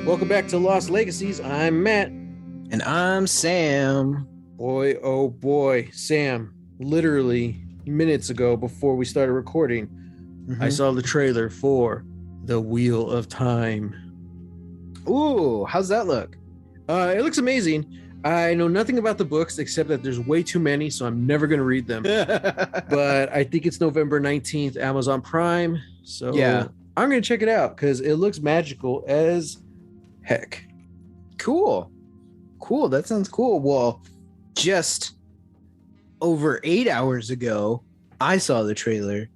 Welcome back to Lost Legacies. I'm Matt. And I'm Sam. Boy, oh boy, Sam, literally minutes ago before we started recording, I saw the trailer for The Wheel of Time. Ooh, how's that look? It looks amazing. I know nothing about the books except that there's way too many, so I'm never going to read them. But I think it's November 19th, Amazon Prime. So Yeah. I'm going to check it out because it looks magical as heck. Cool. That sounds cool. Well, just over 8 hours ago, I saw the trailer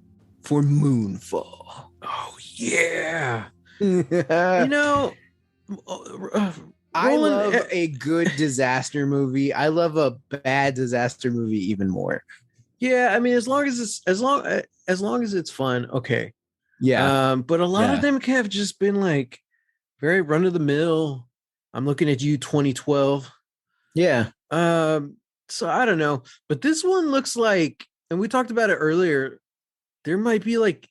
for Moonfall. Oh, yeah. I love a good disaster movie. I love a bad disaster movie even more. Yeah, I mean, as long as it's fun, okay. Yeah. But a lot of them have just been like very run of the mill. I'm looking at you, 2012. Yeah. So I don't know, but this one looks like, and we talked about it earlier, there might be like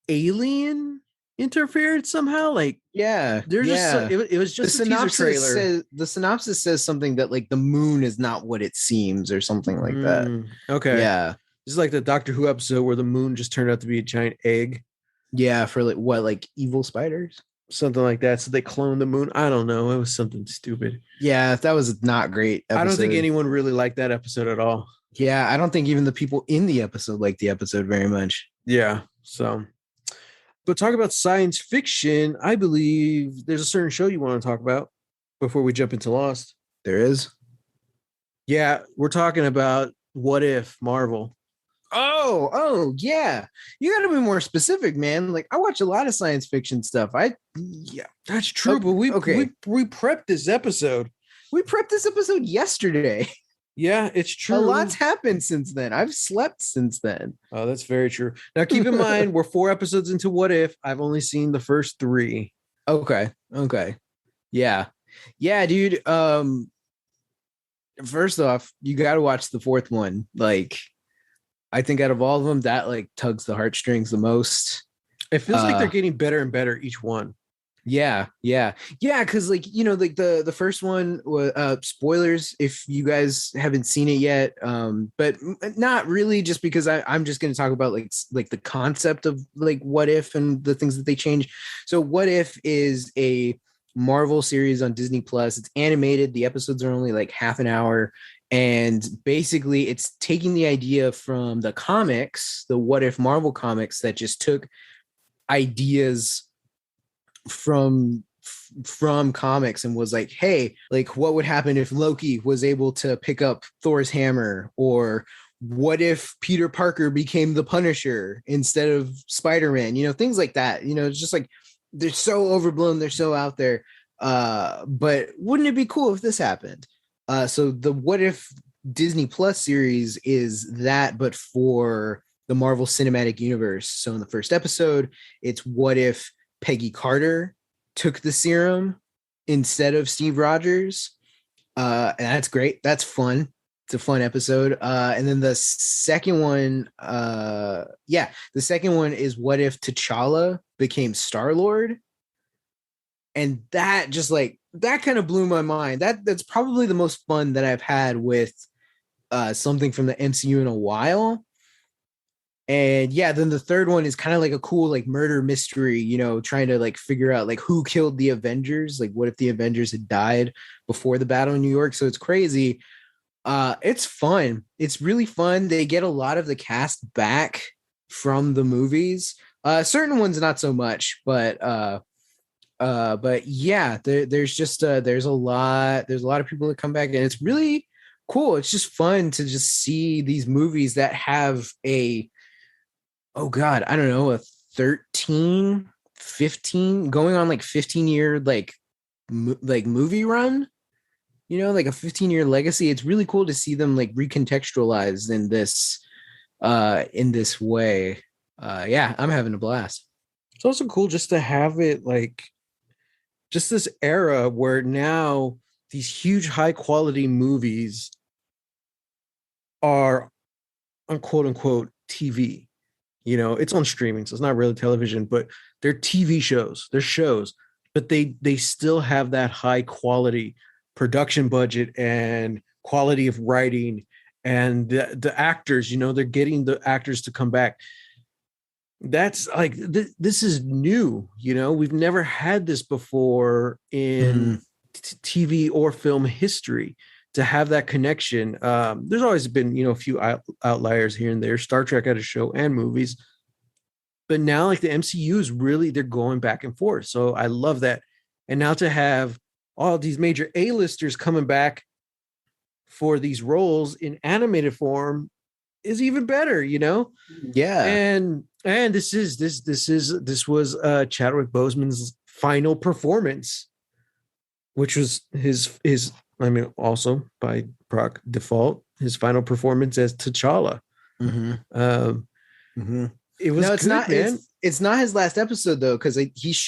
alien interference somehow. Like, there's just it was just a teaser trailer. The synopsis says something that like the moon is not what it seems or something like that. Okay. Yeah. This is like the Doctor Who episode where the moon just turned out to be a giant egg. Yeah, for like what, like evil spiders? Something like that. So they cloned the moon. I don't know. It was something stupid. Yeah, that was not great episode. I don't think anyone really liked that episode at all. Yeah, I don't think even the people in the episode liked the episode very much. Yeah. So, but talk about science fiction. I believe there's a certain show you want to talk about before we jump into Lost. There is? Yeah, we're talking about What If Marvel. Oh, yeah. You got to be more specific, man. Like, I watch a lot of science fiction stuff. Yeah, that's true. But we prepped this episode. We prepped this episode yesterday. Yeah, it's true. A lot's happened since then. I've slept since then. Oh, that's very true. Now, keep in mind, we're 4 episodes into What If. I've only seen the first 3. Okay. Yeah, dude. First off, you got to watch the 4th one. Like, I think out of all of them, that like tugs the heartstrings the most. It feels like they're getting better and better each one. Yeah. Because like, like the first one was spoilers if you guys haven't seen it yet. But not really, just because I'm just going to talk about like the concept of like What If and the things that they change. So What If is a Marvel series on Disney Plus. It's animated. The episodes are only like half an hour. And basically, it's taking the idea from the comics, the What If Marvel comics, that just took ideas from comics and was like, hey, like, what would happen if Loki was able to pick up Thor's hammer? Or what if Peter Parker became the Punisher instead of Spider-Man? Things like that. It's just like, they're so overblown, they're so out there. But wouldn't it be cool if this happened? So the What If Disney Plus series is that, but for the Marvel Cinematic Universe. So in the first episode, it's what if Peggy Carter took the serum instead of Steve Rogers? And that's great. That's fun. It's a fun episode. And then the second one, the second one is what if T'Challa became Star-Lord? And that just like, that kind of blew my mind. That's probably the most fun that I've had with something from the MCU in a while. And yeah, then the third one is kind of like a cool like murder mystery, trying to like figure out like who killed the Avengers. Like, what if the Avengers had died before the battle in New York? So it's crazy. It's fun. It's really fun. They get a lot of the cast back from the movies. Certain ones not so much, but yeah, there's just there's a lot of people that come back, and it's really cool. It's just fun to just see these movies that have a, oh God, I don't know, a 13, 15 going on like 15-year like movie run, like a 15-year legacy. It's really cool to see them like recontextualized in this way. Yeah, I'm having a blast. It's also cool just to have it like just this era where now these huge high quality movies are on quote unquote TV. It's on streaming, so it's not really television, but they're TV shows. They're shows. but they still have that high quality production budget and quality of writing, and the actors, they're getting the actors to come back. That's like this is new. We've never had this before in TV or film history, to have that connection. There's always been a few outliers here and there. Star Trek had a show and movies, but now like the MCU is really, they're going back and forth. So I love that. And now to have all these major A-listers coming back for these roles in animated form is even better. Yeah. And this was Chadwick Boseman's final performance, which was his also by proc default, his final performance as T'Challa. It was it's good, not, man. It's not his last episode though, because he's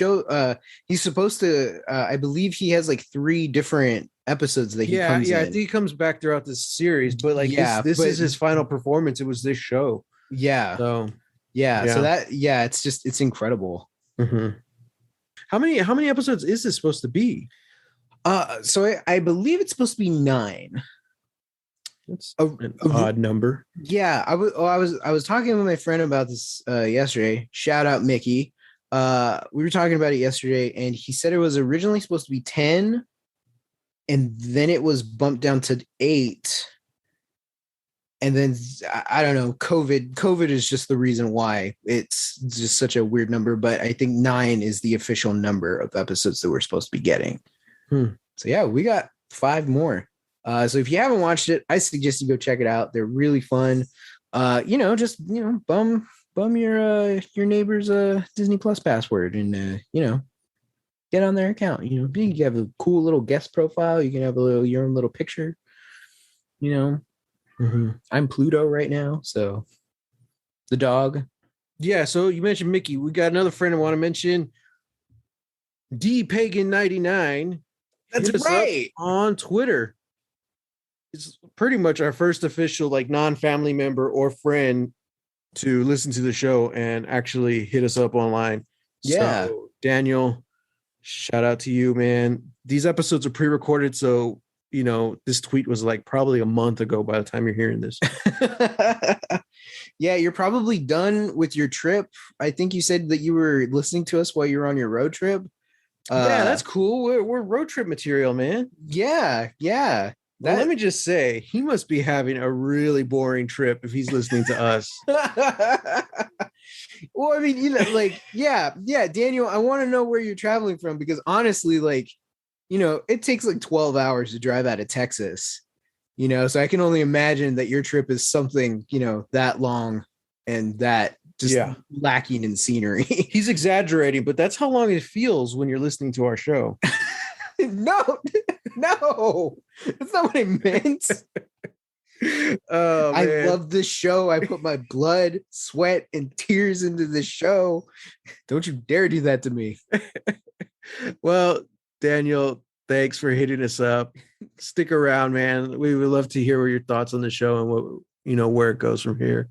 supposed to. I believe he has like 3 different episodes that he comes in. I think he comes back throughout this series, but like this is his final performance. It was this show. Yeah. So So it's incredible. How many episodes is this supposed to be? So I believe it's supposed to be 9. That's an odd number. Yeah, I was talking with my friend about this yesterday. Shout out Mickey. We were talking about it yesterday, and he said it was originally supposed to be 10, and then it was bumped down to 8. And then I don't know. COVID is just the reason why it's just such a weird number. But I think 9 is the official number of episodes that we're supposed to be getting. So yeah, we got 5 more. So if you haven't watched it, I suggest you go check it out. They're really fun. Bum your neighbor's Disney Plus password and get on their account. You can have a cool little guest profile. You can have your own little picture. I'm Pluto right now, so the dog. Yeah. So you mentioned Mickey. We got another friend I want to mention. DPagan99. That's right. On Twitter. It's pretty much our first official like non-family member or friend to listen to the show and actually hit us up online. Yeah. So, Daniel, shout out to you, man. These episodes are pre-recorded, so this tweet was like probably a month ago by the time you're hearing this. Yeah, you're probably done with your trip. I think you said that you were listening to us while you were on your road trip. Yeah, that's cool. We're road trip material, man. Yeah. Well, let me just say, he must be having a really boring trip if he's listening to us. Well, I mean, Daniel, I want to know where you're traveling from, because honestly, it takes like 12 hours to drive out of Texas, so I can only imagine that your trip is something, that long and that just lacking in scenery. He's exaggerating, but that's how long it feels when you're listening to our show. No, that's not what I meant. I love this show. I put my blood, sweat, and tears into this show. Don't you dare do that to me. Well, Daniel, thanks for hitting us up. Stick around, man. We would love to hear your thoughts on the show and what where it goes from here.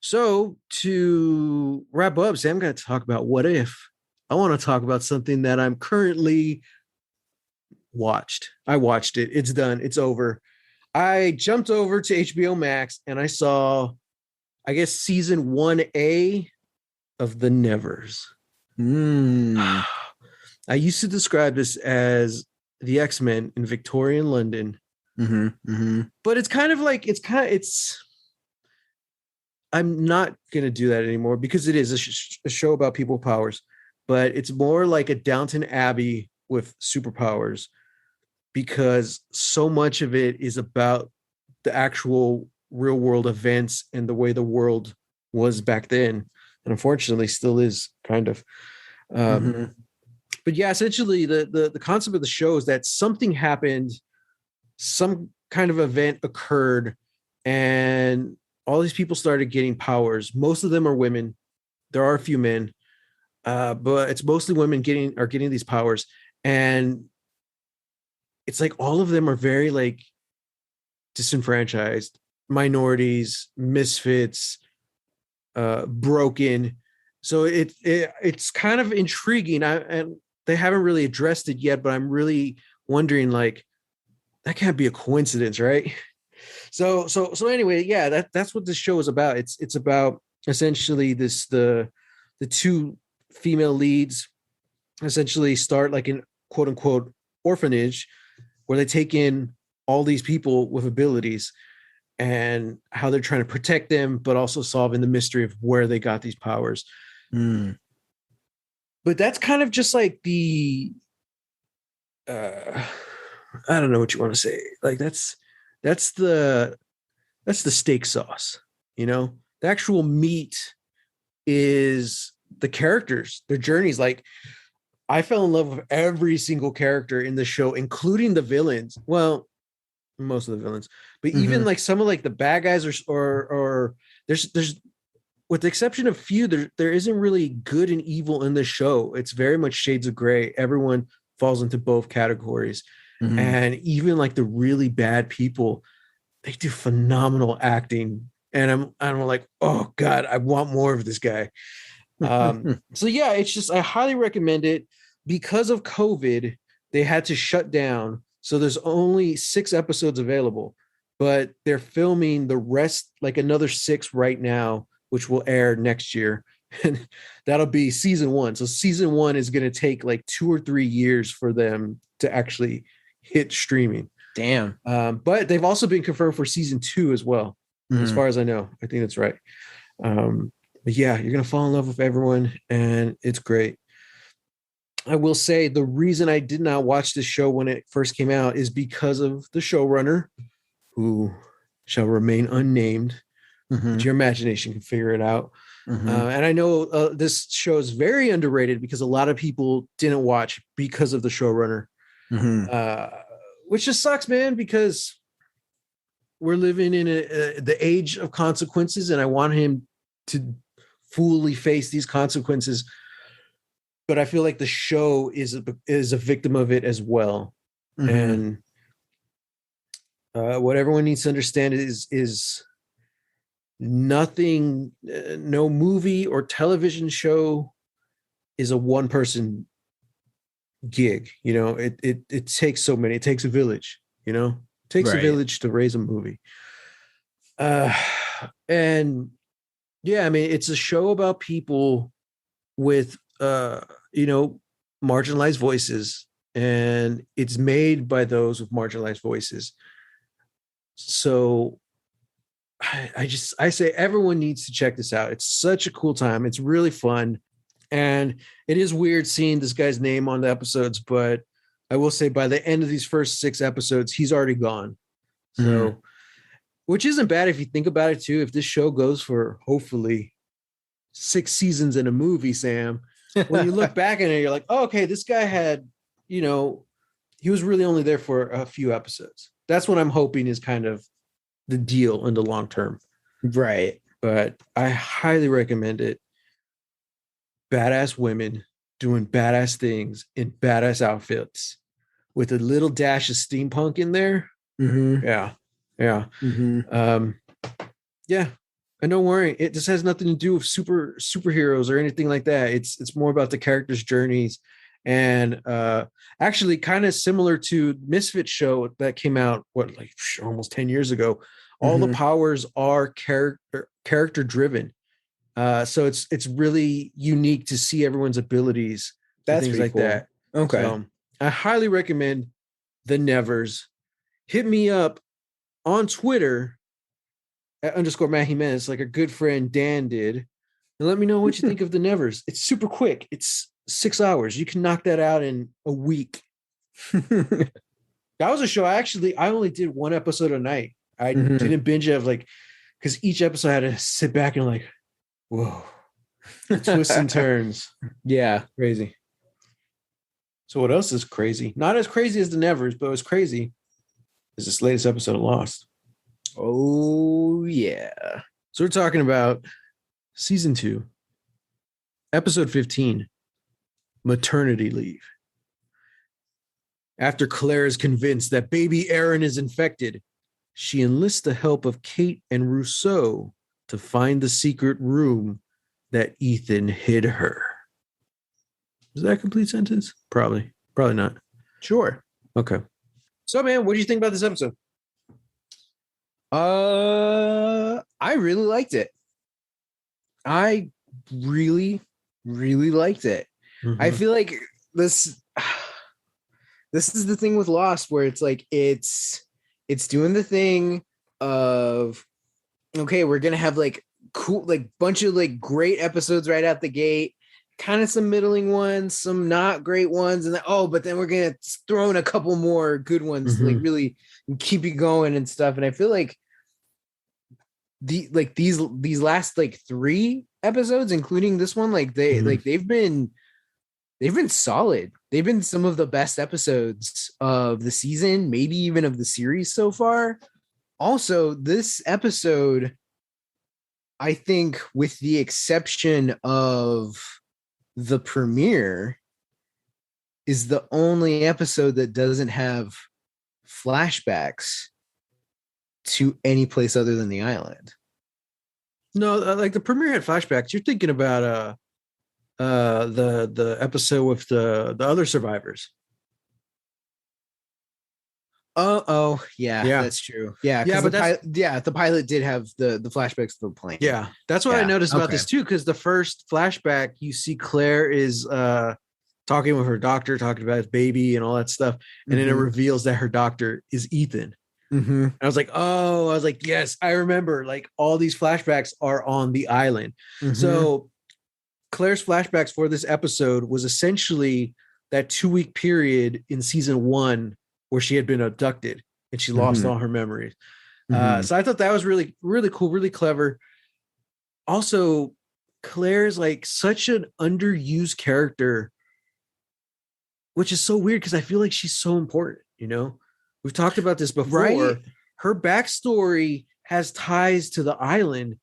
So to wrap up, Sam, I'm going to talk about what if. I want to talk about something that I'm currently watched. I watched it. It's done. It's over. I jumped over to HBO Max and I saw, I guess, season 1A of The Nevers. I used to describe this as the X-Men in Victorian London. But it's kind of like, I'm not going to do that anymore because it is a show about people with powers, but it's more like a Downton Abbey with superpowers, because so much of it is about the actual real world events and the way the world was back then. And unfortunately still is kind of, but yeah, essentially the concept of the show is that something happened, some kind of event occurred, and all these people started getting powers. Most of them are women. There are a few men, but it's mostly women getting these powers. And it's like all of them are very like disenfranchised, minorities, misfits, broken. So it's kind of intriguing. And they haven't really addressed it yet, but I'm really wondering, like, that can't be a coincidence, right? So anyway, yeah, that's what this show is about. It's about essentially the two female leads essentially start like an quote unquote orphanage where they take in all these people with abilities and how they're trying to protect them, but also solving the mystery of where they got these powers. Mm. But that's kind of just like the uh I don't know what you want to say. Like that's the that's the steak sauce, you know? The actual meat is the characters, their journeys. Like I fell in love with every single character in the show, including the villains. Well, most of the villains, but even like some of like the bad guys or there's with the exception of few, there isn't really good and evil in the show. It's very much shades of gray. Everyone falls into both categories. And even like the really bad people, they do phenomenal acting. And I'm like, oh God, I want more of this guy. So yeah, it's just I highly recommend it. Because of COVID, they had to shut down. So there's only 6 episodes available, but they're filming the rest, like another 6 right now, which will air next year. And that'll be season 1. So season 1 is going to take like 2 or 3 years for them to actually hit streaming. Damn. But they've also been confirmed for season 2 as well, as far as I know. I think that's right. But yeah, you're going to fall in love with everyone, and it's great. I will say the reason I did not watch this show when it first came out is because of the showrunner, who shall remain unnamed. But your imagination can figure it out. And I know this show is very underrated because a lot of people didn't watch because of the showrunner, which just sucks, man, because we're living in the age of consequences, and I want him to fully face these consequences. But I feel like the show is a victim of it as well. And what everyone needs to understand is nothing, no movie or television show is a one person gig. You know, it takes so many. It takes a village. You know, it takes a village to raise a movie. And yeah, I mean, it's a show about people with marginalized voices, and it's made by those with marginalized voices. So I say everyone needs to check this out. It's such a cool time. It's really fun. And it is weird seeing this guy's name on the episodes, but I will say by the end of these first 6 episodes, he's already gone. So, which isn't bad if you think about it too. If this show goes for hopefully 6 seasons in a movie, Sam, when you look back at it, you're like, oh, okay, this guy had, he was really only there for a few episodes. That's what I'm hoping is kind of the deal in the long term. Right. But I highly recommend it. Badass women doing badass things in badass outfits with a little dash of steampunk in there. Yeah. Yeah. And don't worry, it just has nothing to do with superheroes or anything like that. It's more about the characters' journeys, and actually kind of similar to Misfit show that came out almost 10 years ago. All the powers are character driven, so it's really unique to see everyone's abilities. That's things like cool. that. Okay, so I highly recommend The Nevers. Hit me up on Twitter at _Matt Jimenez, like a good friend Dan did, and let me know what you think of The Nevers. It's super quick. It's 6 hours. You can knock that out in a week. That was a show. I only did 1 episode a night. I didn't binge it because each episode I had to sit back and like, whoa, twists and turns. Yeah, crazy. So what else is crazy? Not as crazy as The Nevers, but what's crazy is this latest episode of Lost. Oh, yeah. So we're talking about season 2, episode 15, maternity leave. After Claire is convinced that baby Aaron is infected, she enlists the help of Kate and Rousseau to find the secret room that Ethan hid her. Is that a complete sentence? Probably not. Sure. Okay. So, man, what do you think about this episode? I really liked it. I really, really liked it. Mm-hmm. I feel like this is the thing with Lost, where it's like it's doing the thing of, okay, we're gonna have like cool, like bunch of like great episodes right out the gate, kind of some middling ones, some not great ones, and then, but then we're gonna throw in a couple more good ones, like really keep you going and stuff. And I feel like these last like 3 episodes, including this one, like they've been solid. They've been some of the best episodes of the season, maybe even of the series so far. Also, this episode, I think, with the exception of the premiere, is the only episode that doesn't have flashbacks to any place other than the island. No, like the premiere had flashbacks. You're thinking about the episode with the other survivors. Yeah, that's true. Yeah, but the pilot did have the flashbacks of the plane. Yeah, that's what I noticed about this too, because the first flashback, you see Claire is talking with her doctor, talking about his baby and all that stuff, and then it reveals that her doctor is Ethan. I was like, yes, I remember. Like, all these flashbacks are on the island. So Claire's flashbacks for this episode was essentially that 2-week period in season 1 where she had been abducted and she lost all her memories. So I thought that was really, really cool, really clever. Also, Claire's like such an underused character, which is so weird because I feel like she's so important, you know? We've talked about this before. Right? Her backstory has ties to the island.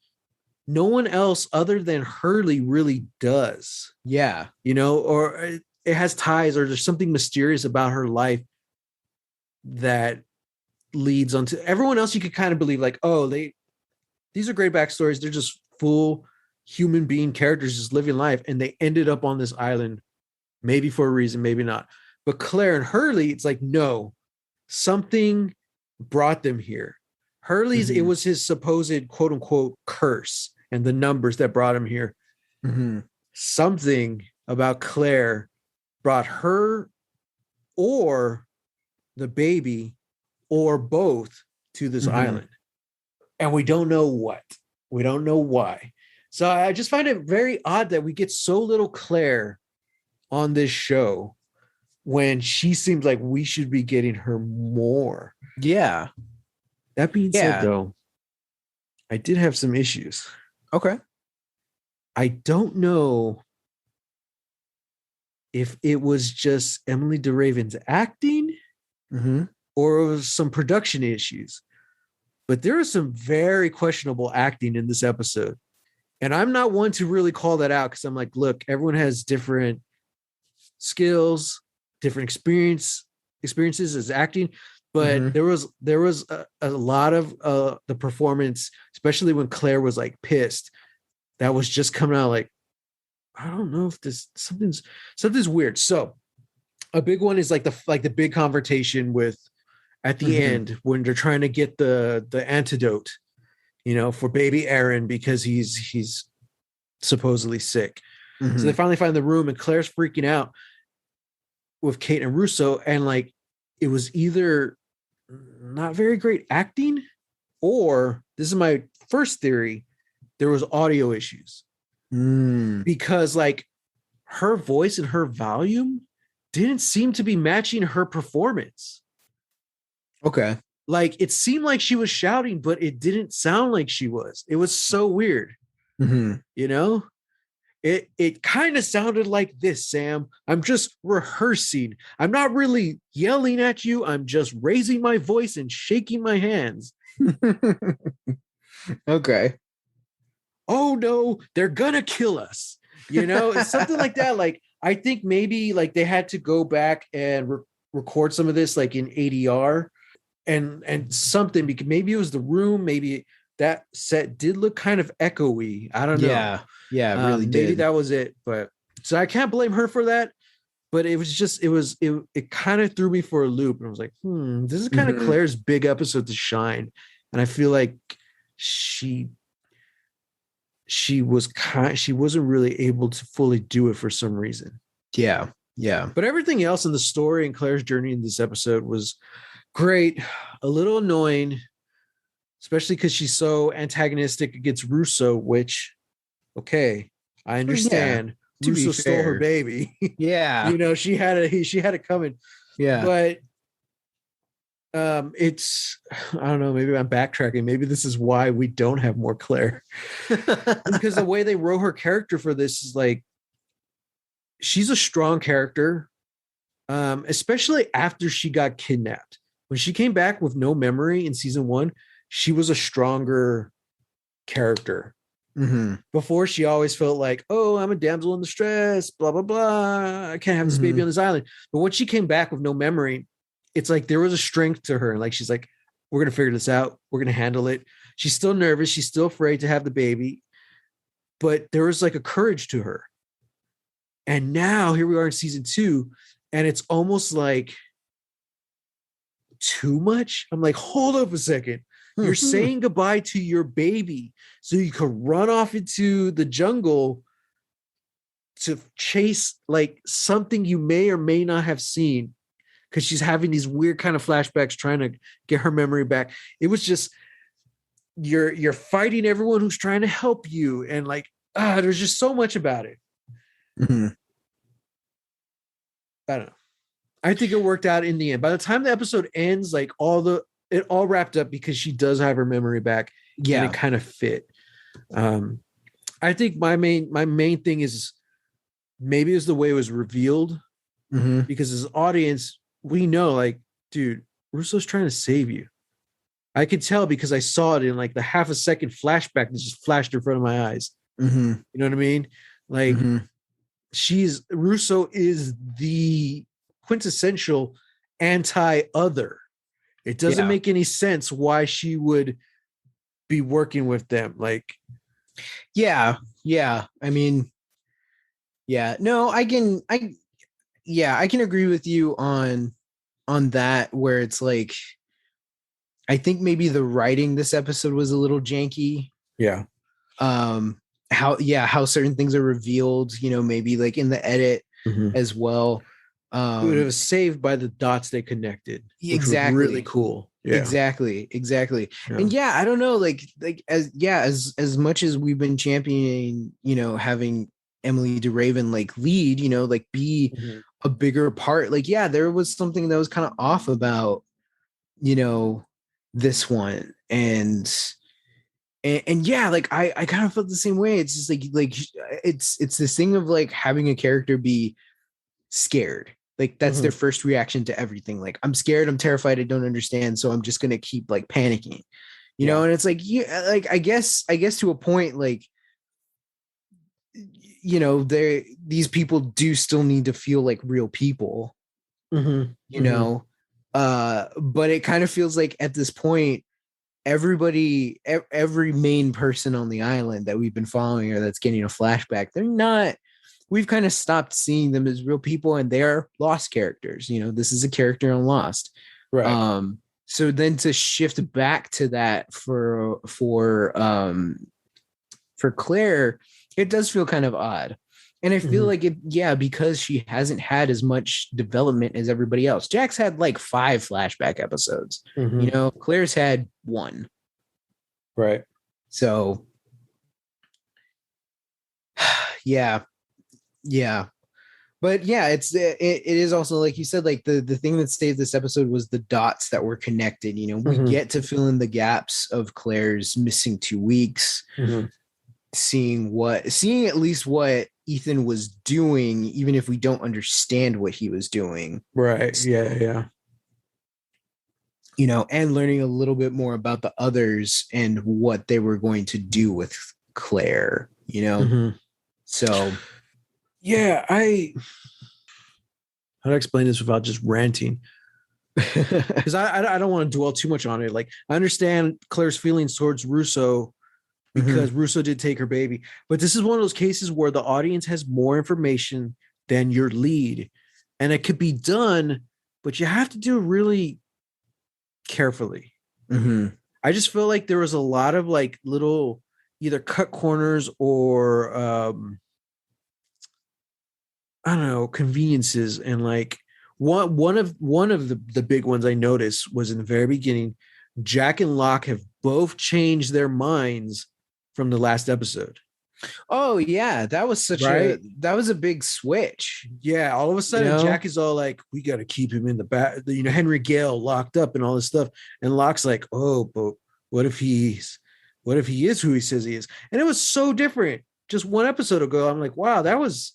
No one else other than Hurley really does. Yeah. You know, or it has ties, or there's something mysterious about her life that leads onto everyone else. You could kind of believe like, these are great backstories. They're just full human being characters just living life. And they ended up on this island, maybe for a reason, maybe not. But Claire and Hurley, it's like, no, something brought them here. Hurley's, it was his supposed quote unquote curse and the numbers that brought him here. Something about Claire brought her or the baby or both to this island. And we don't know what. We don't know why. So I just find it very odd that we get so little Claire on this show when she seems like we should be getting her more. Yeah. That being said, though, I did have some issues. Okay. I don't know if it was just Emily DeRaven's acting or it was some production issues. But there was some very questionable acting in this episode. And I'm not one to really call that out because I'm like, look, everyone has different skills, different experiences as acting. But there was a lot of the performance, especially when Claire was like pissed, that was just coming out like, I don't know if this something's weird. So a big one is like the big confrontation with at the end when they're trying to get the antidote, you know, for baby Aaron because he's supposedly sick. So they finally find the room and Claire's freaking out with Kate and Russo, and like it was either not very great acting, or this is my first theory, there was audio issues. Because like her voice and her volume didn't seem to be matching her performance. Okay. Like it seemed like she was shouting, but it didn't sound like she was. It was so weird. You know? It kind of sounded like this, Sam. I'm just rehearsing. I'm not really yelling at you. I'm just raising my voice and shaking my hands. Okay. Oh no, they're gonna kill us. You know, it's something like that. Like I think maybe like they had to go back and record some of this like in ADR and something, because maybe it was the room, maybe that set did look kind of echoey. I don't know. Yeah, it really Maybe did. that was it, but so I can't blame her for that. But it was just it kind of threw me for a loop, and I was like, this is kind of Claire's big episode to shine, and I feel like she wasn't really able to fully do it for some reason. Yeah. But everything else in the story and Claire's journey in this episode was great. A little annoying, especially because she's so antagonistic against Russo, which, okay, I understand. Yeah, Russo stole her baby. Yeah. You know, she had it coming. Yeah. But it's, I don't know, maybe I'm backtracking. Maybe this is why we don't have more Claire. Because the way they wrote her character for this is like, she's a strong character, especially after she got kidnapped. When she came back with no memory in season 1, she was a stronger character. Before, she always felt like, oh, I'm a damsel in distress, blah, blah, blah. I can't have this baby on this island. But when she came back with no memory, it's like there was a strength to her. Like, she's like, we're going to figure this out. We're going to handle it. She's still nervous. She's still afraid to have the baby. But there was like a courage to her. And now here we are in season 2, and it's almost like too much. I'm like, hold up a second. You're saying goodbye to your baby so you can run off into the jungle to chase like something you may or may not have seen, because she's having these weird kind of flashbacks trying to get her memory back. It was just, you're fighting everyone who's trying to help you, and like, there's just so much about it. I don't know. I think it worked out in the end. By the time the episode ends, like it all wrapped up because she does have her memory back. Yeah, and it kind of fit. I think my main thing is maybe is the way it was revealed, because as an audience, we know, like, dude, Russo's trying to save you. I could tell because I saw it in like the half a second flashback that just flashed in front of my eyes. You know what I mean? Like, Russo is the quintessential anti-other. It doesn't make any sense why she would be working with them. Like, I mean, no, I can agree with you on that, where it's like, I think maybe the writing this episode was a little janky. Yeah. How certain things are revealed, maybe like in the edit as well. It was saved by the dots they connected. Exactly. Really cool. Yeah. Exactly. Yeah. And I don't know, like as much as we've been championing, having Emily DeRaven like lead, like be a bigger part. Like, there was something that was kind of off about, this one. And like I kind of felt the same way. It's just like it's this thing of like having a character be scared. Like, that's their first reaction to everything. Like, I'm scared, I'm terrified, I don't understand, so I'm just gonna keep like panicking, you know. And it's like, like I guess to a point, like, these people do still need to feel like real people, you know. But it kind of feels like at this point, every main person on the island that we've been following or that's getting a flashback, we've kind of stopped seeing them as real people, and they're Lost characters. This is a character on Lost. Right. So then to shift back to that for Claire, it does feel kind of odd. And I feel like because she hasn't had as much development as everybody else. Jack's had like 5 flashback episodes. Claire's had 1. Right. So but it is also, like you said, like the thing that saved this episode was the dots that were connected. We get to fill in the gaps of Claire's missing 2 weeks, seeing at least what Ethan was doing, even if we don't understand what he was doing. Right. Yeah. And learning a little bit more about the others and what they were going to do with Claire, So how to explain this without just ranting? because I don't want to dwell too much on it. Like, I understand Claire's feelings towards Russo because Russo did take her baby, but this is one of those cases where the audience has more information than your lead, and it could be done, but you have to do it really carefully. I just feel like there was a lot of like little either cut corners or I don't know, conveniences. And like one of the big ones I noticed was in the very beginning, Jack and Locke have both changed their minds from the last episode. Oh yeah, that was a big switch. Yeah, all of a sudden Jack is all like, we got to keep him in the back, Henry Gale locked up and all this stuff. And Locke's like, oh, but what if he is who he says he is? And it was so different. Just one episode ago, I'm like, wow, that's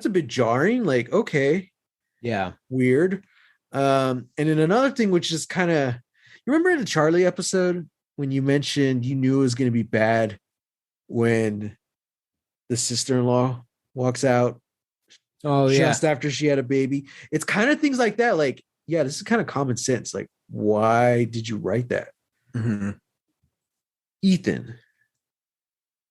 a bit jarring. Like, okay. Yeah. Weird. And then another thing, which is kind of, you remember the Charlie episode when you mentioned you knew it was going to be bad when the sister-in-law walks out just after she had a baby? It's kind of things like that. Like, yeah, this is kind of common sense. Like, why did you write that? Ethan,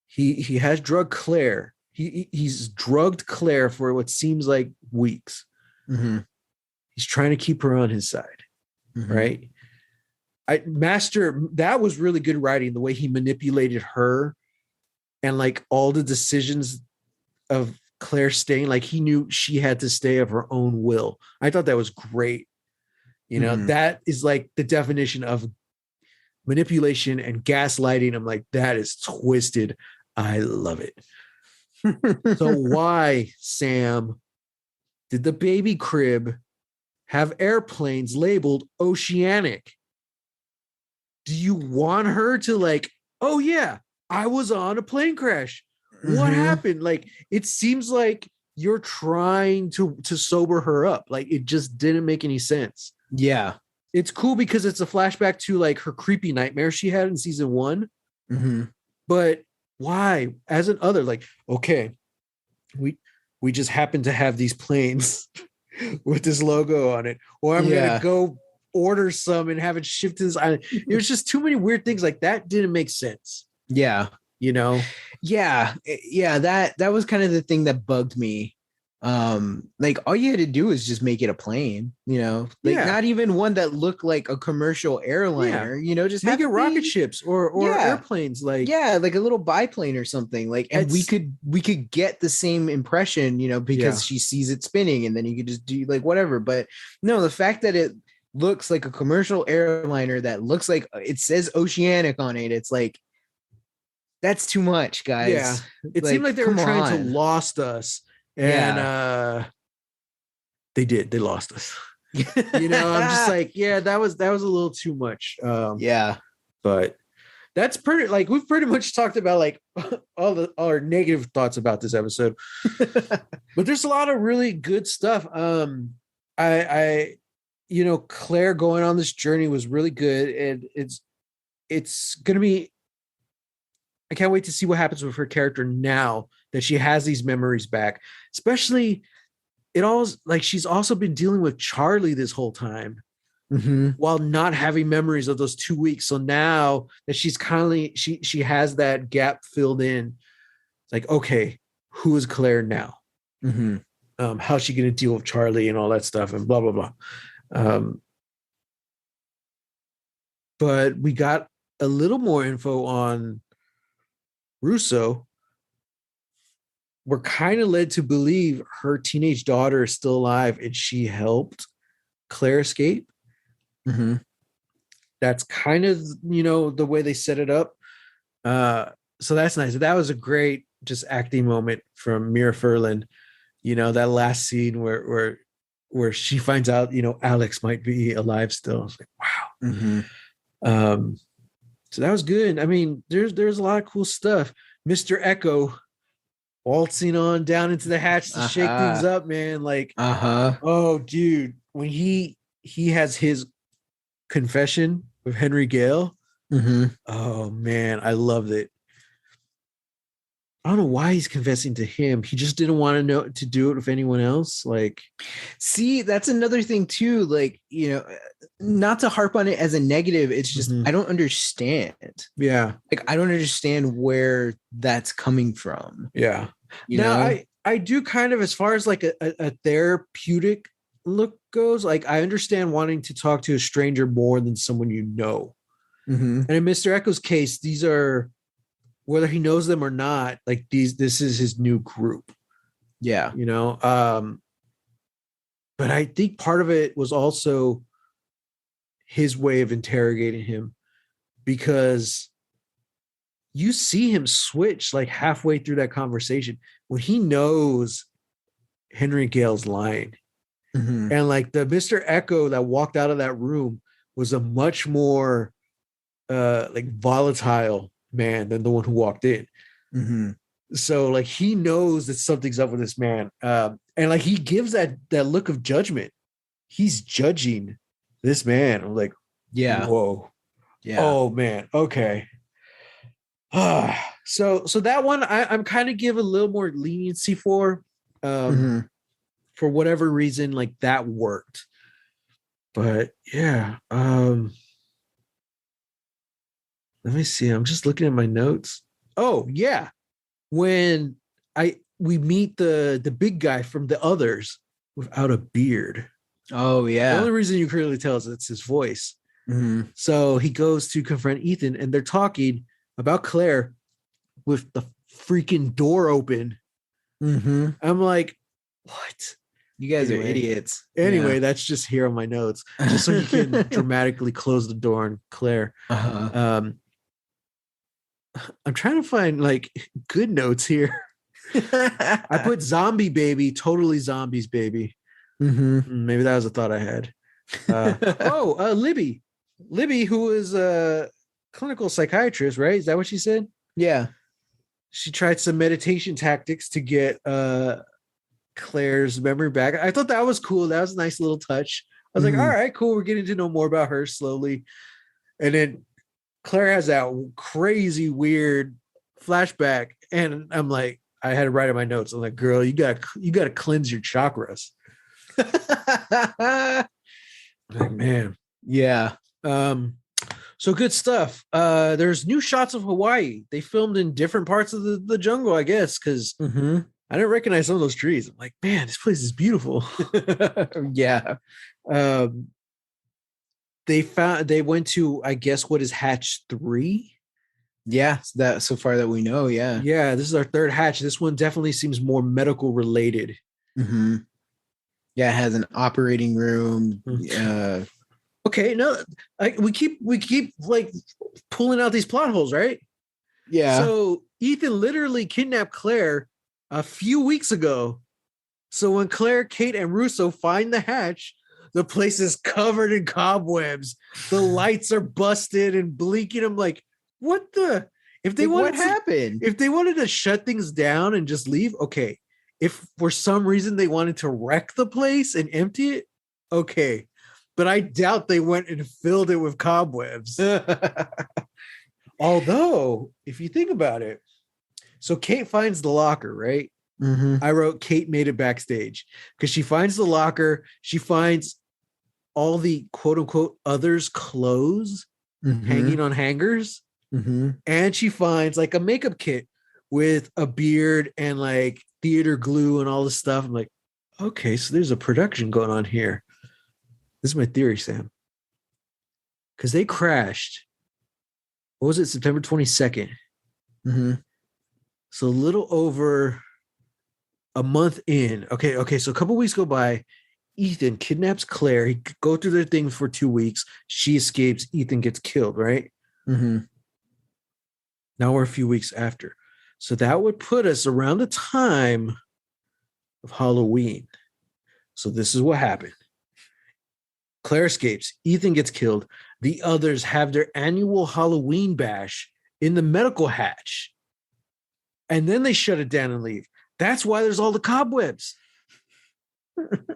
he has drugged Claire. He's drugged Claire for what seems like weeks. He's trying to keep her on his side, right? That was really good writing, the way he manipulated her and like all the decisions of Claire staying. Like, he knew she had to stay of her own will. I thought that was great. That is like the definition of manipulation and gaslighting. I'm like, that is twisted. I love it. So why, Sam, did the baby crib have airplanes labeled Oceanic? Do you want her to like, oh yeah, I was on a plane crash. What happened? Like, it seems like you're trying to sober her up. Like, it just didn't make any sense. Yeah. It's cool because it's a flashback to like her creepy nightmare she had in season 1. But why, as an other, like, okay, we just happen to have these planes with this logo on it, or I'm gonna go order some and have it shipped to this island. There's just too many weird things like that. Didn't make sense. Yeah. Yeah. That was kind of the thing that bugged me. Like, all you had to do is just make it a plane, not even one that looked like a commercial airliner, just make it rocket ships or airplanes, like a little biplane or something, like, and we could get the same impression, because she sees it spinning, and then you could just do like whatever. But no, the fact that it looks like a commercial airliner that looks like it says Oceanic on it, it's like, that's too much, guys. Yeah, it seemed like they were trying to lost us. And they lost us. I'm just like, yeah, that was a little too much. But that's pretty, like, we've pretty much talked about like all our negative thoughts about this episode. But there's a lot of really good stuff. I Claire going on this journey was really good, and it's gonna be, I can't wait to see what happens with her character now that she has these memories back. Especially, it all, like, she's also been dealing with Charlie this whole time while not having memories of those 2 weeks. So now that she's she has that gap filled in, it's like, okay, who is Claire now? How's she going to deal with Charlie and all that stuff and blah, blah, blah. But we got a little more info on Russo. We're kind of led to believe her teenage daughter is still alive and she helped Claire escape. That's kind of, the way they set it up. So that's nice. That was a great just acting moment from Mira Furlan. That last scene where she finds out, Alex might be alive still. It's like, wow. So that was good. I mean, there's a lot of cool stuff. Mr. Echo waltzing on down into the hatch to shake things up, man. Like, oh, dude, when he has his confession with Henry Gale. Oh man, I loved it. I don't know why he's confessing to him. He just didn't want to know to do it with anyone else. Like, see, that's another thing too. Like, not to harp on it as a negative. It's just I don't understand. Yeah, like I don't understand where that's coming from. Yeah. I do kind of, as far as like a therapeutic look goes, like I understand wanting to talk to a stranger more than someone you know. And in Mr. Echo's case, these are, whether he knows them or not, like this is his new group. Yeah. But I think part of it was also his way of interrogating him, because you see him switch like halfway through that conversation when he knows Henry Gale's lying. And like the Mr. Echo that walked out of that room was a much more like volatile man than the one who walked in. So like he knows that something's up with this man. And like he gives that look of judgment. He's judging this man. I'm like, yeah. Whoa. Yeah. Oh man. Okay. So that one I'm kind of give a little more leniency for whatever reason, like that worked. But yeah, let me see. I'm just looking at my notes. Oh yeah, when we meet the big guy from the others without a beard. Oh yeah. The only reason you clearly tell is it's his voice. So he goes to confront Ethan, and they're talking about Claire with the freaking door open. I'm like, what? You guys are idiots. Anyway, that's just here on my notes, just so you can dramatically close the door on Claire. I'm trying to find like good notes here. I put zombie baby, totally zombies baby. Maybe that was a thought I had. Libby, who is a clinical psychiatrist, right? Is that what she said? Yeah. She tried some meditation tactics to get Claire's memory back. I thought that was cool. That was a nice little touch. I was like, all right, cool. We're getting to know more about her slowly. And then Claire has that crazy, weird flashback. And I'm like, I had to write in my notes. I'm like, girl, you gotta cleanse your chakras. Like, man. Yeah. So good stuff. There's new shots of Hawaii. They filmed in different parts of the jungle, I guess, because I didn't recognize some of those trees. I'm like, man, this place is beautiful. Yeah. They went to, I guess, what is hatch 3? Yeah, that so far that we know. Yeah. Yeah, this is our third hatch. This one definitely seems more medical related. Yeah, it has an operating room. Okay, no, we keep like pulling out these plot holes, right? Yeah. So Ethan literally kidnapped Claire a few weeks ago. So when Claire, Kate, and Russo find the hatch, the place is covered in cobwebs. The lights are busted and blinking. I'm like, what the? If they what happened? If they wanted to shut things down and just leave, okay. If for some reason they wanted to wreck the place and empty it, okay. But I doubt they went and filled it with cobwebs. Although, if you think about it, so Kate finds the locker, right? I wrote Kate made it backstage because she finds the locker. She finds all the quote unquote others' clothes hanging on hangers. And she finds like a makeup kit with a beard and like theater glue and all this stuff. I'm like, okay, so there's a production going on here. This is my theory, Sam. Because they crashed. What was it? September 22nd. So a little over a month in. Okay. So a couple weeks go by. Ethan kidnaps Claire. He go through their thing for 2 weeks. She escapes. Ethan gets killed, right? Now we're a few weeks after. So that would put us around the time of Halloween. So this is what happened. Claire escapes. Ethan gets killed. The others have their annual Halloween bash in the medical hatch. And then they shut it down and leave. That's why there's all the cobwebs.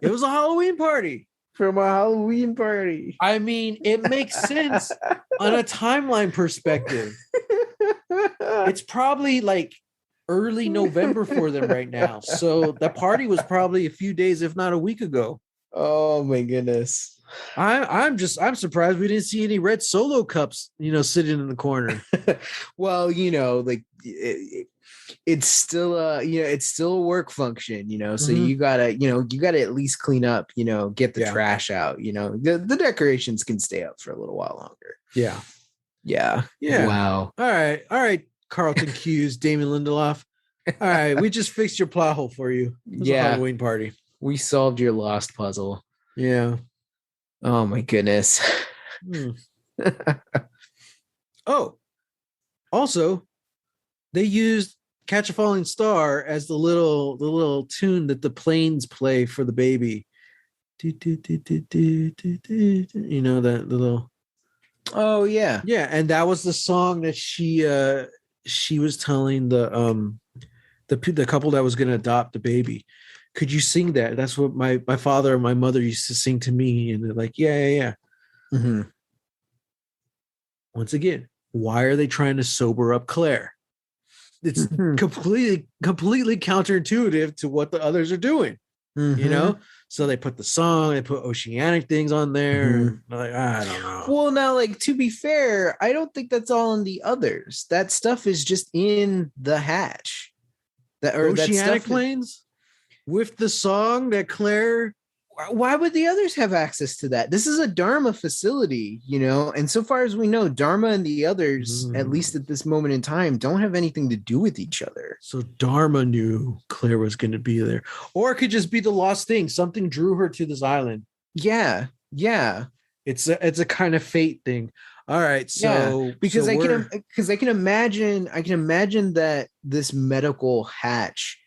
It was a Halloween party. From a Halloween party. I mean, it makes sense on a timeline perspective. It's probably like early November for them right now. So that party was probably a few days, if not a week ago. Oh my goodness. I'm surprised we didn't see any red Solo cups, sitting in the corner. Well, like it's still it's still a work function, so you gotta at least clean up, get the trash out, the decorations can stay up for a little while longer. Yeah. Wow. All right, Carlton Hughes, Damon Lindelof. All right, we just fixed your plot hole for you. It was a Halloween party. We solved your lost puzzle. Yeah. Oh my goodness. Oh, also, they used Catch a Falling Star as the little tune that the planes play for the baby. That little. Oh yeah. Yeah, and that was the song that she was telling the couple that was going to adopt the baby. Could you sing that? That's what my father and my mother used to sing to me, and they're like, yeah. Mm-hmm. Once again, why are they trying to sober up Claire? It's completely counterintuitive to what the others are doing. So they put the song, they put oceanic things on there. Like, I don't know. Well, now, like, to be fair, I don't think that's all in the others. That stuff is just in the hatch. Oceanic planes with the song that Claire. Why would the others have access to that? This is a Dharma facility, and so far as we know, Dharma and the others, at least at this moment in time, don't have anything to do with each other. So Dharma knew Claire was going to be there, or it could just be the lost thing. Something drew her to this island. Yeah. It's a kind of fate thing. All right, so because I can imagine that this medical hatch,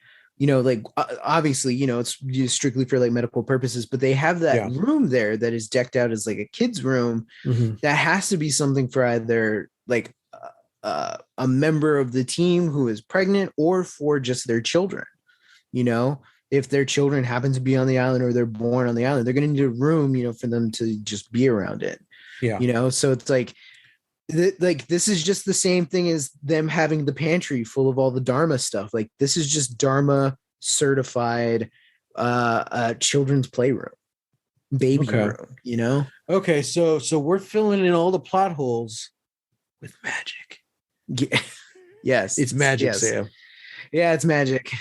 like obviously, it's used strictly for like medical purposes, but they have that room there that is decked out as like a kid's room. That has to be something for either like a member of the team who is pregnant or for just their children. If their children happen to be on the island or they're born on the island, they're going to need a room, for them to just be around it. So it's like this is just the same thing as them having the pantry full of all the Dharma stuff. Like, this is just Dharma certified children's playroom, baby room, Okay, so we're filling in all the plot holes with magic. Yes, it's magic, Sam. Yeah, it's magic.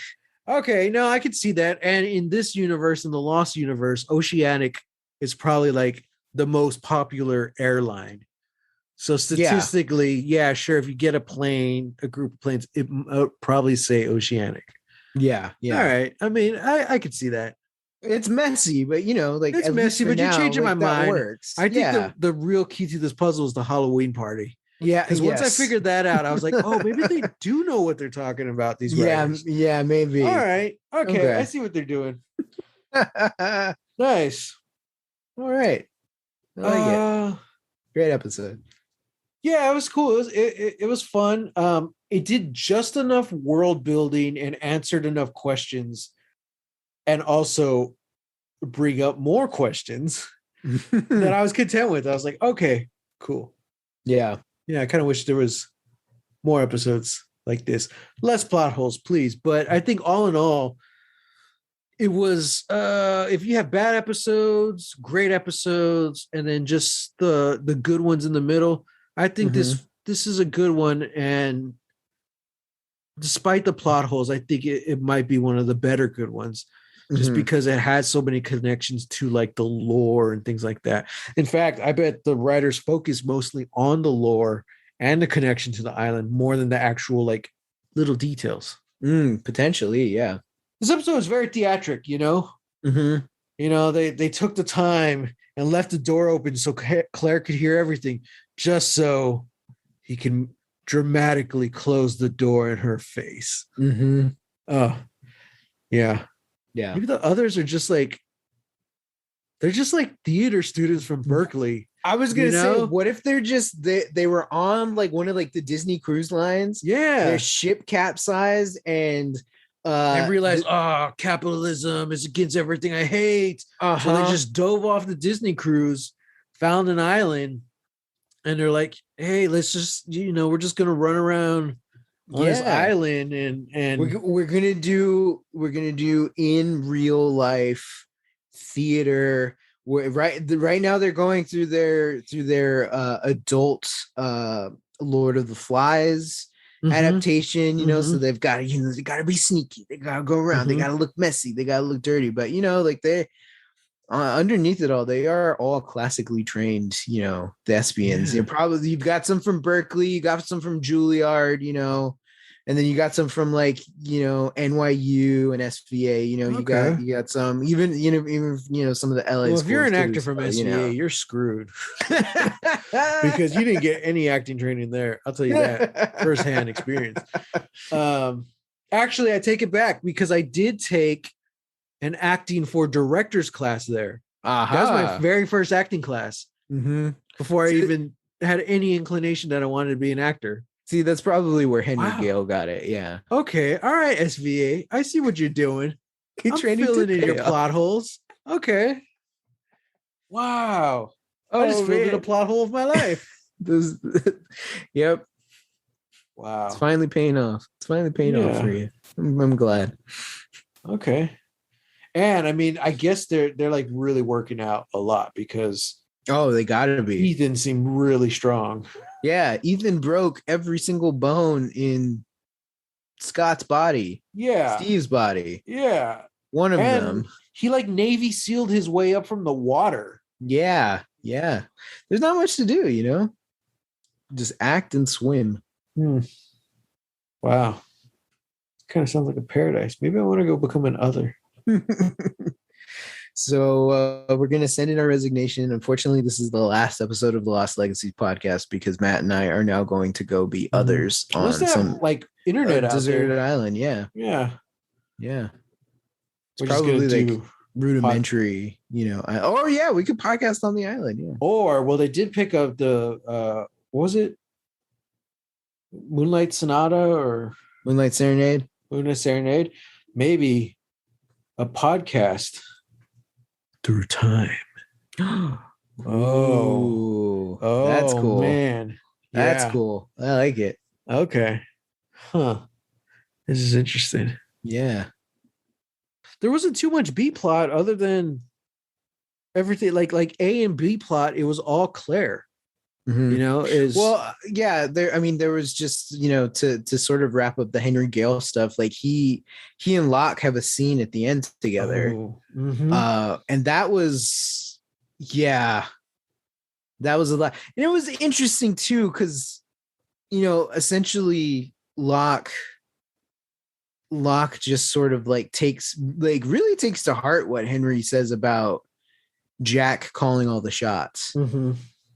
Okay, no, I could see that. And in this universe, in the Lost universe, Oceanic is probably like the most popular airline. So statistically, sure, if you get a group of planes, it probably say Oceanic. Yeah. All right. I mean, I could see that. It's messy, but like it's messy, but you're changing my mind. Works. I think the real key to this puzzle is the Halloween party. Yeah, because once I figured that out, I was like, oh, maybe they do know what they're talking about. These writers. Yeah, maybe. All right. Okay. I see what they're doing. Nice. All right. I like it. Great episode. Yeah, it was cool. It was fun. It did just enough world building and answered enough questions, and also bring up more questions that I was content with. I was like, okay, cool. Yeah. I kind of wish there was more episodes like this. Less plot holes, please. But I think all in all, it was if you have bad episodes, great episodes, and then just the good ones in the middle, I think this is a good one. And despite the plot holes, I think it might be one of the better good ones, just because it has so many connections to like the lore and things like that. In fact, I bet the writers focus mostly on the lore and the connection to the island more than the actual like little details. Potentially, yeah. This episode was very theatric, They took the time and left the door open so Claire could hear everything, just so he can dramatically close the door in her face. Oh, yeah. Maybe the others are just like, they're just like theater students from Berkeley. I was gonna say, what if they're just they were on like one of like the Disney cruise lines? Yeah, their ship capsized and realized, capitalism is against everything I hate. So they just dove off the Disney cruise, found an island, and they're like, hey, let's just we're just gonna run around on this island, and we're gonna do in real life theater. Right now they're going through their adult Lord of the Flies adaptation, so they've got to, they got to be sneaky, they got to go around, they got to look messy, they got to look dirty, but like they underneath it all, they are all classically trained, thespians. Probably you've got some from Berkeley, you got some from Juilliard, and then you got some from like NYU and SVA. You got some even some of the LA. Well, if you're an actor from SVA, you're screwed because you didn't get any acting training there. I'll tell you that firsthand experience. Actually, I take it back because I did take an acting for directors class there. That was my very first acting class before I even had any inclination that I wanted to be an actor. See, that's probably where Henry Gale got it. Yeah. Okay. All right, SVA. I see what you're doing. I'm filling in your plot holes. Okay. Wow. I just filled in a plot hole of my life. Yep. Wow. It's finally paying off. Off for you. I'm glad. Okay. And I mean, I guess they're like really working out a lot because they gotta be. Ethan seemed really strong. Yeah, Ethan broke every single bone in Scott's body. Yeah. Steve's body. Yeah. One of them. He like Navy sealed his way up from the water. Yeah. Yeah. There's not much to do, Just act and swim. Wow. Kind of sounds like a paradise. Maybe I want to go become an other. So we're going to send in our resignation. Unfortunately, this is the last episode of the Lost Legacy podcast because Matt and I are now going to go be others on some like internet out deserted there. island. Yeah. Yeah. Yeah. It's probably like rudimentary, we could podcast on the island. Yeah. Or, they did pick up the, what was it? Moonlight Sonata or Moonlight Serenade? Moonlight Serenade. Maybe a podcast through time. Oh, that's cool, man. That's cool. I like it. Okay. Huh. This is interesting. Yeah. There wasn't too much B plot other than everything like A and B plot. It was all Claire. There was just to sort of wrap up the Henry Gale stuff, like he and Locke have a scene at the end together. And that was a lot, and it was interesting too because essentially Locke just sort of really takes to heart what Henry says about Jack calling all the shots.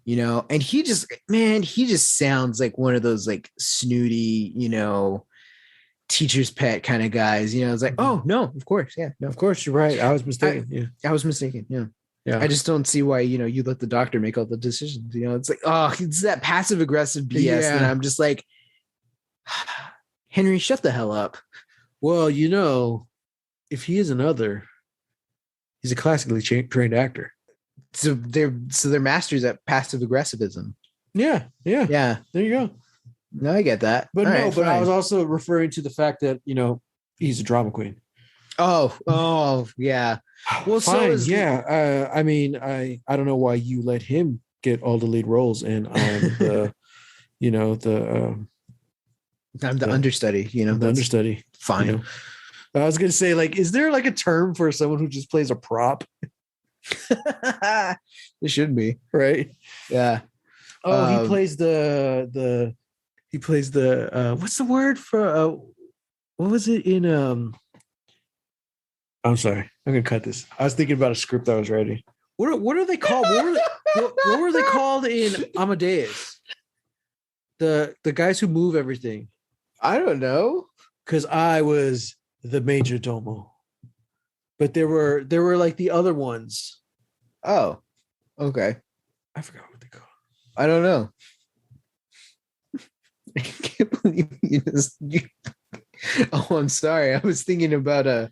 And he just sounds like one of those like snooty, teacher's pet kind of guys. It's like, oh no, of course. Yeah. No, of course. You're right. I was mistaken. I was mistaken. Yeah. Yeah. I just don't see why, you let the doctor make all the decisions. It's like, it's that passive aggressive BS. Yeah. And I'm just like, Henry, shut the hell up. Well, if he is another, he's a classically trained actor. So they're masters at passive aggressivism. Yeah. There you go. No, I get that. But I was also referring to the fact that, he's a drama queen. Oh, yeah. Well, fine. I mean, I don't know why you let him get all the lead roles and I'm the, I'm the understudy, the understudy. Fine. I was going to say, like, is there like a term for someone who just plays a prop? It should be, right? Yeah. He plays the what's the word for what was it in I'm sorry, I'm gonna cut this. I was thinking about a script I was writing. What are they called? What were they called in Amadeus? The guys who move everything. I don't know, because I was the major domo. But there were like the other ones. Oh, okay. I forgot what they call. I don't know. I can't believe you. Oh, I'm sorry. I was thinking about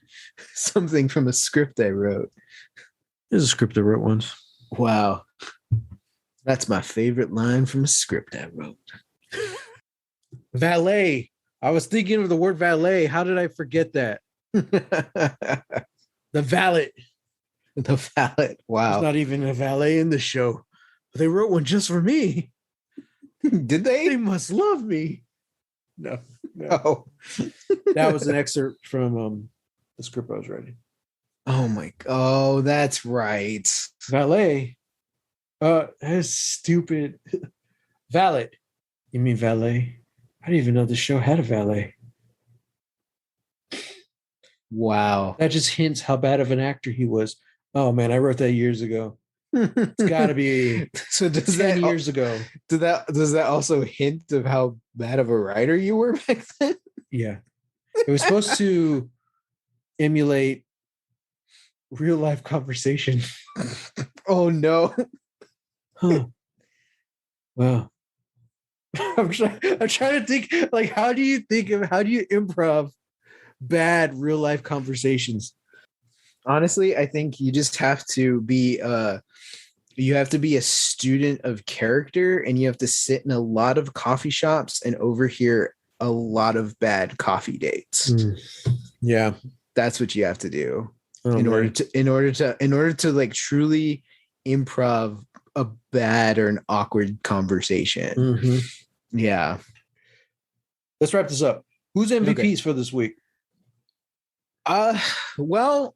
something from a script I wrote. There's a script I wrote once. Wow. That's my favorite line from a script I wrote. Valet, I was thinking of the word valet. How did I forget that? The valet. The valet. Wow. There's not even a valet in the show. But they wrote one just for me. Did they? They must love me. No. Oh. That was an excerpt from the script I was writing. Oh my. Oh, that's right. Valet. That's stupid. Valet. You mean valet? I didn't even know the show had a valet. Wow. That just hints how bad of an actor he was. Oh man, I wrote that years ago. It's got to be so does 10 years ago. Does that also hint of how bad of a writer you were back then? Yeah. It was supposed to emulate real life conversation. Oh no. Huh. Wow. I'm trying to think, like, how do you improv bad real life conversations? Honestly, I think you just have to be a student of character, and you have to sit in a lot of coffee shops and overhear a lot of bad coffee dates. Yeah. That's what you have to do in order to like truly improv a bad or an awkward conversation. Mm-hmm. Yeah. Let's wrap this up. Who's MVPs for this week? Well,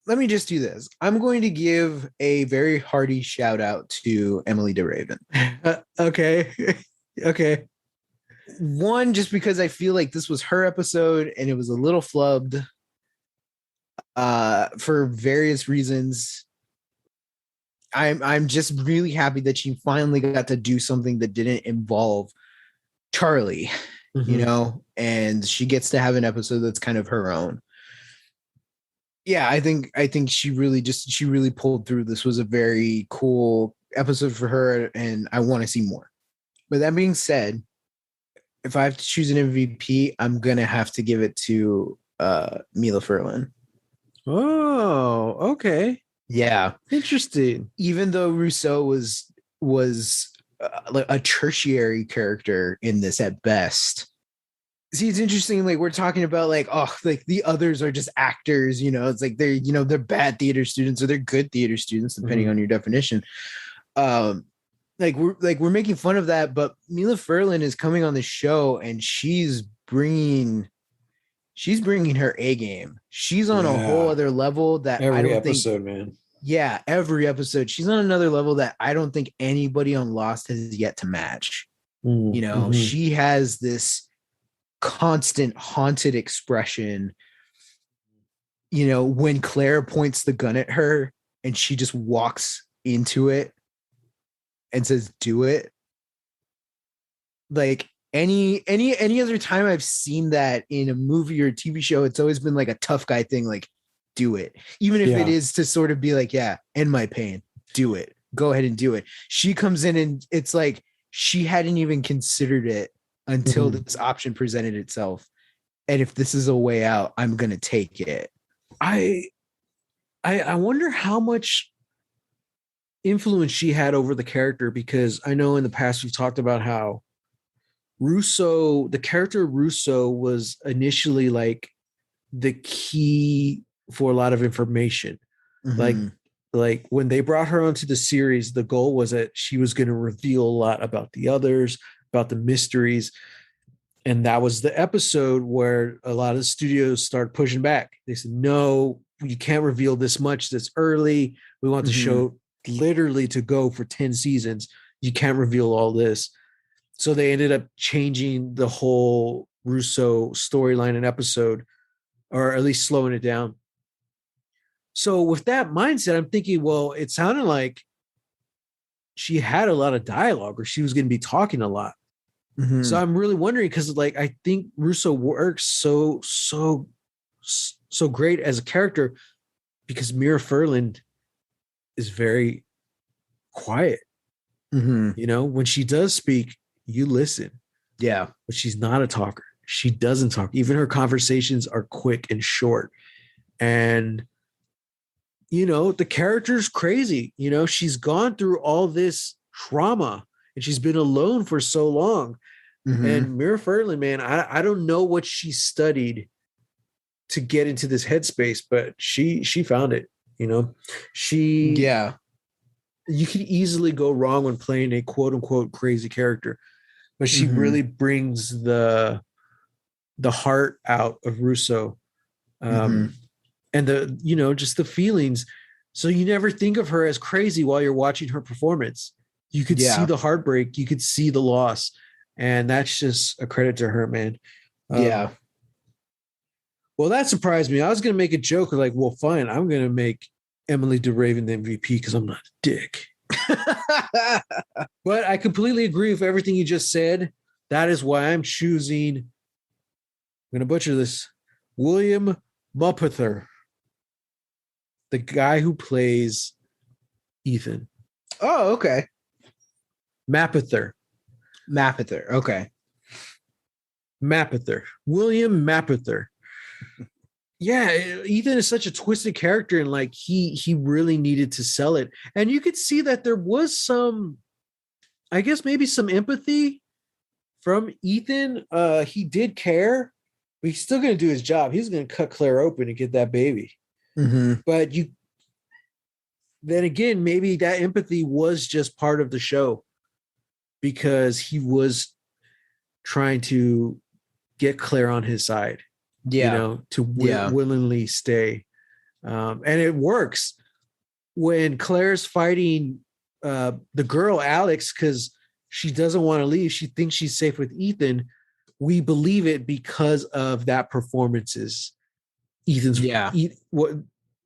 let me just do this. I'm going to give a very hearty shout out to Emily DeRaven. Okay. Okay. One, just because I feel like this was her episode and it was a little flubbed for various reasons. I'm just really happy that she finally got to do something that didn't involve Charlie, and she gets to have an episode that's kind of her own. Yeah, I think she really pulled through. This was a very cool episode for her, and I want to see more. But that being said, if I have to choose an MVP, I'm gonna have to give it to Mila Furlan. Oh, okay. Yeah, interesting. Even though Rousseau was like a tertiary character in this at best. See, it's interesting. Like, we're talking about like the others are just actors. It's like they're bad theater students or they're good theater students, depending on your definition. We're making fun of that, but Mila Furlan is coming on the show and she's bringing her A game. She's on a whole other level that every episode, man. Yeah, every episode. She's on another level that I don't think anybody on Lost has yet to match. She has this constant haunted expression. When Claire points the gun at her and she just walks into it and says, "Do it." Like any other time I've seen that in a movie or a TV show, it's always been like a tough guy thing, like, do it. Even if it is to sort of be like, yeah, end my pain, do it. Go ahead and do it. She comes in and it's like she hadn't even considered it until this option presented itself. And if this is a way out, I'm going to take it. I wonder how much influence she had over the character, because I know in the past we've talked about how the character Rousseau was initially like the key for a lot of information. Like when they brought her onto the series, the goal was that she was going to reveal a lot about the others, about the mysteries. And that was the episode where a lot of the studios started pushing back. They said, no, you can't reveal this much this early. We want the show literally to go for 10 seasons. You can't reveal all this. So they ended up changing the whole Rousseau storyline and episode, or at least slowing it down. So with that mindset, I'm thinking, well, it sounded like she had a lot of dialogue, or she was going to be talking a lot. So I'm really wondering, because like I think Rousseau works so great as a character because Mira Furlan is very quiet. When she does speak, you listen. Yeah, but she's not a talker. She doesn't talk. Even her conversations are quick and short. And the character's crazy. She's gone through all this trauma and she's been alone for so long And Mira Furlan, man, I don't know what she studied to get into this headspace, but she found it. You know, you can easily go wrong when playing a quote unquote crazy character, but she really brings the heart out of Russo, and just the feelings. So you never think of her as crazy while you're watching her performance. You could see the heartbreak, you could see the loss, and that's just a credit to her, man. Well, that surprised me. I was going to make a joke like, well, fine, I'm going to make Emily DeRaven the MVP because I'm not a dick. But I completely agree with everything you just said. That is why I'm choosing, I'm going to butcher this, William Mapother, the guy who plays Ethan. Oh, okay. Mapother. Okay. Mapother. William Mapother. Yeah, Ethan is such a twisted character, and like he really needed to sell it. And you could see that there was some, I guess maybe some empathy from Ethan. He did care, but he's still going to do his job. He's going to cut Claire open and get that baby. But then again, maybe that empathy was just part of the show because he was trying to get Claire on his side. Willingly stay. And it works when Claire's fighting the girl Alex because she doesn't want to leave. She thinks she's safe with Ethan. We believe it because of that performances.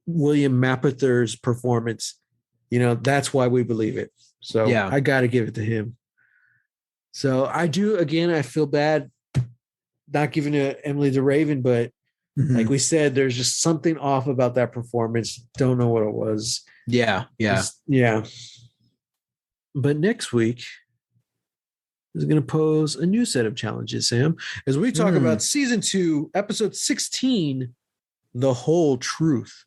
William Mapother's performance. That's why we believe it. So I got to give it to him. So I do, again, I feel bad not giving it to Emily DeRaven, but like we said, there's just something off about that performance. Don't know what it was. Yeah. But next week is going to pose a new set of challenges, Sam, as we talk about season 2, episode 16, The Whole Truth.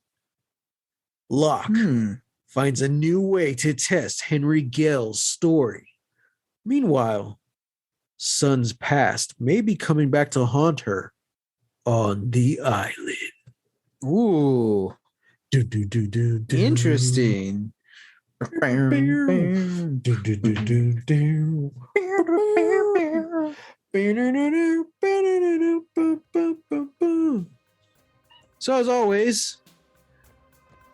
Locke finds a new way to test Henry Gale's story. Meanwhile, Sun's past may be coming back to haunt her on the island. Ooh. Interesting. So as always,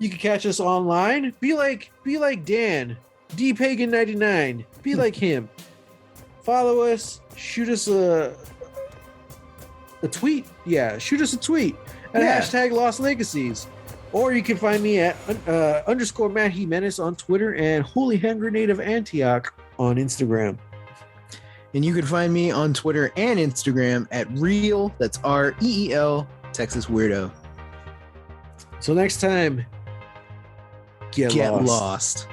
you can catch us online. Be like Dan, DPagan99. Be like him. Follow us. Shoot us a tweet. Yeah, shoot us a tweet at hashtag Lost Legacies. Or you can find me at _ Matt Jimenez on Twitter and Holy Hand Grenade of Antioch on Instagram. And you can find me on Twitter and Instagram at Reel, that's REEL, Texas Weirdo. So next time, get lost.